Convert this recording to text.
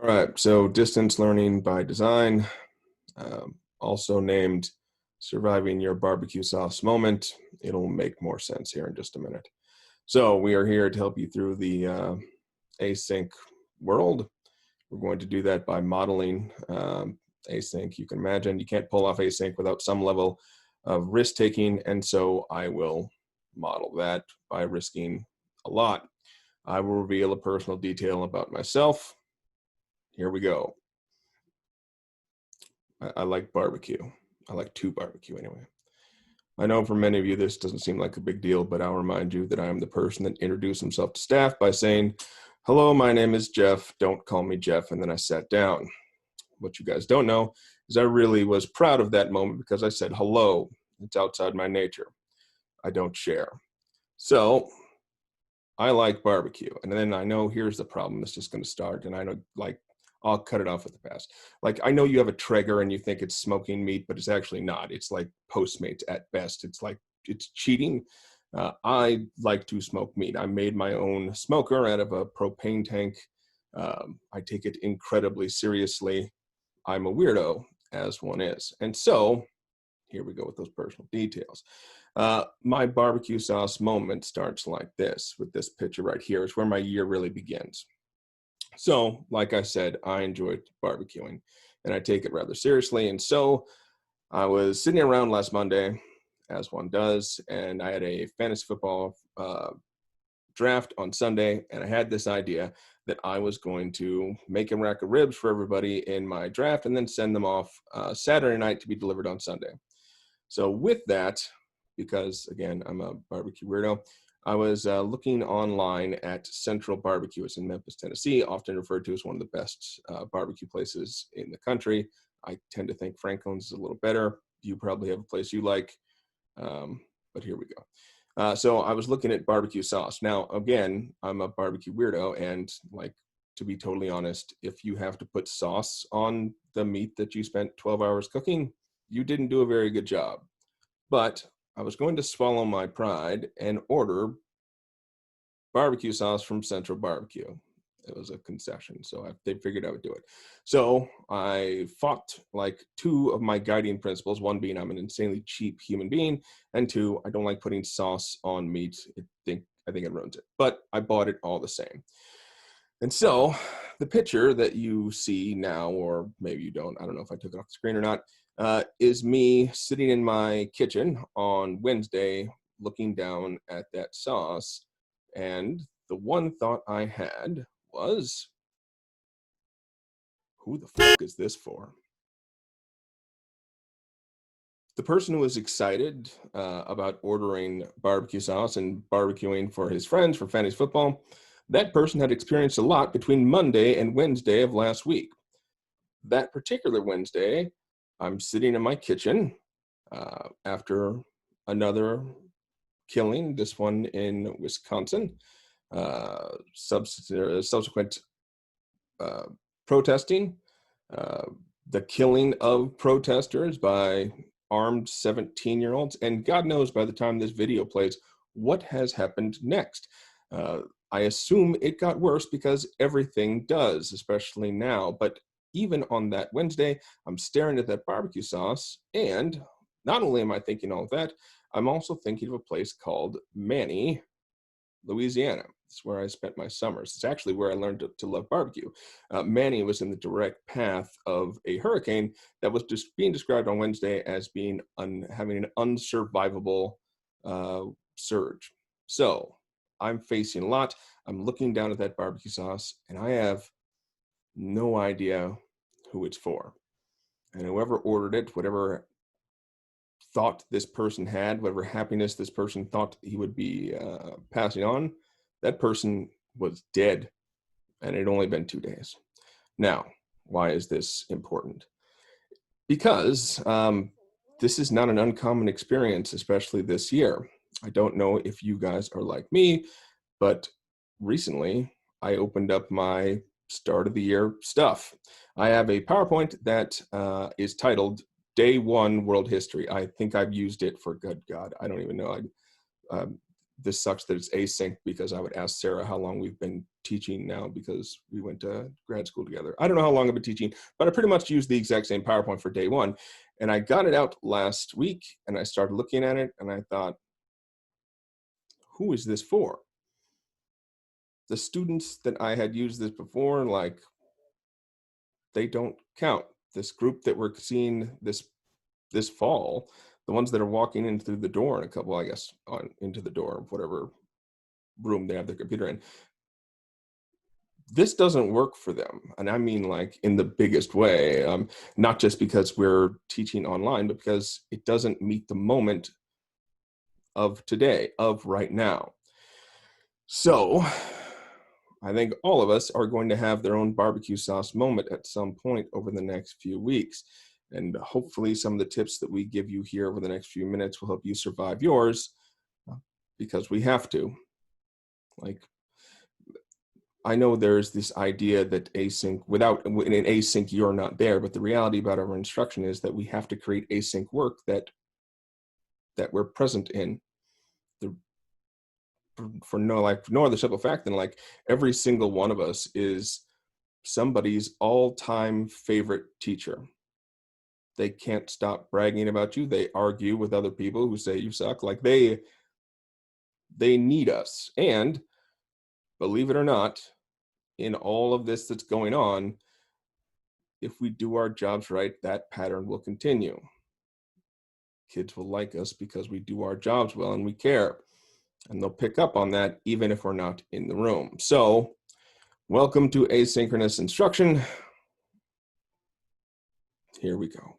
All right, so distance learning by design, also named Surviving Your BBQ Sauce Moment. It'll make more sense here in just a minute. So we are here to help you through the async world. We're going to do that by modeling async. You can imagine you can't pull off async without some level of risk taking, and so I will model that by risking a lot. I will reveal a personal detail about myself. Here we go. I like barbecue. I like to barbecue anyway. I know for many of you this doesn't seem like a big deal, but I'll remind you that I am the person that introduced himself to staff by saying, "Hello, my name is Jeff. Don't call me Jeff." And then I sat down. What you guys don't know is I really was proud of that moment because I said hello. It's outside my nature. I don't share. So I like barbecue. And then I know here's the problem. It's just going to start. And I know, like, I'll cut it off with the past. Like, I know you have a Traeger and you think it's smoking meat, but it's actually not. It's like Postmates at best. It's like, it's cheating. I like to smoke meat. I made my own smoker out of a propane tank. I take it incredibly seriously. I'm a weirdo, as one is. And so, here we go with those personal details. My barbecue sauce moment starts like this, with this picture right here. It's where my year really begins. So, like I said, I enjoyed barbecuing and I take it rather seriously. And so I was sitting around last Monday, as one does, and I had a fantasy football draft on Sunday, and I had this idea that I was going to make a rack of ribs for everybody in my draft and then send them off Saturday night to be delivered on Sunday. So with that, because again, I'm a barbecue weirdo, I was looking online at Central Barbecue. It's in Memphis, Tennessee, often referred to as one of the best barbecue places in the country. I tend to think Franklin's is a little better. You probably have a place you like, but here we go. So I was looking at barbecue sauce. Now, again, I'm a barbecue weirdo, and like, to be totally honest, if you have to put sauce on the meat that you spent 12 hours cooking, you didn't do a very good job. But I was going to swallow my pride and order barbecue sauce from Central Barbecue. It was a concession, so they figured I would do it. So I fought like two of my guiding principles, one being I'm an insanely cheap human being, and two, I don't like putting sauce on meat. I think it ruins it. But I bought it all the same. And so the picture that you see now, or maybe you don't, I don't know if I took it off the screen or not, is me sitting in my kitchen on Wednesday looking down at that sauce. And the one thought I had was, who the fuck is this for? The person who was excited about ordering barbecue sauce and barbecuing for his friends for fantasy football, that person had experienced a lot between Monday and Wednesday of last week. That particular Wednesday, I'm sitting in my kitchen after another killing, this one in Wisconsin, subsequent protesting, the killing of protesters by armed 17-year-olds, and God knows by the time this video plays, what has happened next. I assume it got worse because everything does, especially now, but even on that Wednesday, I'm staring at that barbecue sauce, and not only am I thinking all of that, I'm also thinking of a place called Manny, Louisiana. It's where I spent my summers. It's actually where I learned to love barbecue. Manny was in the direct path of a hurricane that was just being described on Wednesday as being having an unsurvivable surge. So I'm facing a lot. I'm looking down at that barbecue sauce, and I have no idea who it's for. And whoever ordered it, whatever thought this person had, whatever happiness this person thought he would be passing on, that person was dead, and it had only been 2 days. Now, why is this important? Because this is not an uncommon experience, especially this year. I don't know if you guys are like me, but recently I opened up my start of the year stuff. I have a PowerPoint that is titled Day 1 World History. I think I've used it for, good God, I don't even know. this sucks that it's async, because I would ask Sarah how long we've been teaching now, because we went to grad school together. I don't know how long I've been teaching, but I pretty much used the exact same PowerPoint for day one. And I got it out last week and I started looking at it and I thought, who is this for? The students that I had used this before, like, they don't count. This group that we're seeing this fall, the ones that are walking in through the door in a couple, I guess, into the door of whatever room they have their computer in, this doesn't work for them. And I mean, like, in the biggest way, not just because we're teaching online, but because it doesn't meet the moment of today, of right now. So I think all of us are going to have their own barbecue sauce moment at some point over the next few weeks. And hopefully some of the tips that we give you here over the next few minutes will help you survive yours, because we have to. Like, I know there's this idea that async, in async, you're not there, but the reality about our instruction is that we have to create async work that we're present in. For no other simple fact than, like, every single one of us is somebody's all-time favorite teacher. They can't stop bragging about you. They argue with other people who say you suck. Like, they need us. And believe it or not, in all of this that's going on, if we do our jobs right, that pattern will continue. Kids will like us because we do our jobs well and we care. And they'll pick up on that even if we're not in the room. So, welcome to asynchronous instruction. Here we go.